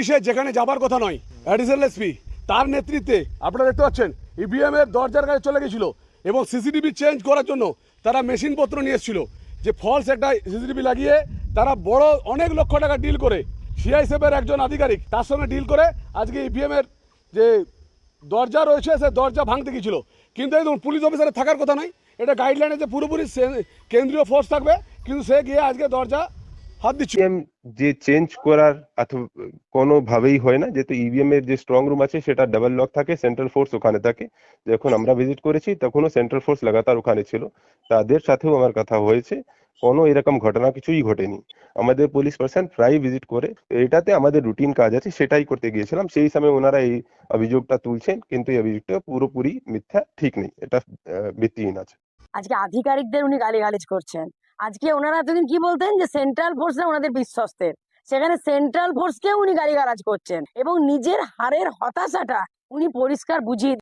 পুলিশের যেখানে যাবার কথা নয়, অ্যাডিশনাল এসপি তার নেতৃত্বে আপনারা দেখতে পাচ্ছেন ইভিএম এর দরজার কাছে চলে গেছিল এবং সিসিটিভি চেঞ্জ করার জন্য তারা মেশিনপত্র নিয়ে এসেছিল, যে ফলস একটা সিসিটিভি লাগিয়ে তারা বড় অনেক লক্ষ টাকা ডিল করে সিআইএসএফের একজন আধিকারিক তার সঙ্গে ডিল করে আজকে ইভিএম এর যে দরজা রয়েছে সে দরজা ভাঙতে গিয়েছিল। কিন্তু এই ধরুন পুলিশ অফিসারের থাকার কথা নয়, এটা গাইডলাইনে যে পুরোপুরি কেন্দ্রীয় ফোর্স থাকবে, কিন্তু সে গিয়ে আজকে দরজা হাত দিচ্ছে। ইভিএম যে চেঞ্জ করার কোনোভাবেই হয় না, যেহেতু ইভিএম এর যে স্ট্রং রুম আছে সেটা ডাবল লক থাকে, সেন্ট্রাল ফোর্স ওখানে থাকে। যখন আমরা ভিজিট করেছি তখনও সেন্ট্রাল ফোর্স লাগাতার ওখানে ছিল, তাদের সাথেও আমার কথা হয়েছে, কোনো এরকম ঘটনা কিছুই ঘটেনি। আমাদের পুলিশ পার্সন প্রায় ভিজিট করে, এটাতে আমাদের রুটিন কাজ আছে, সেটাই করতে গিয়েছিলাম। সেই সময় ওনারা এই অভিযোগটা তুলছেন, কিন্তু এই অভিযোগটা পুরোপুরি মিথ্যা, ঠিক নেই, এটা ভিত্তিহীন আছে। আজকে আধিকারিকদের উনি গালিগালাজ করছেন। আজকে ওনারা এতদিন কি বলতেন যে সেন্ট্রাল ফোর্স ওনাদের বিশ্বস্তের, সেখানে সেন্ট্রাল ফোর্সকে উনি গালিগালাজ করছেন এবং নিজের হারের হতাশাটা উনি পরিষ্কার বুঝিয়ে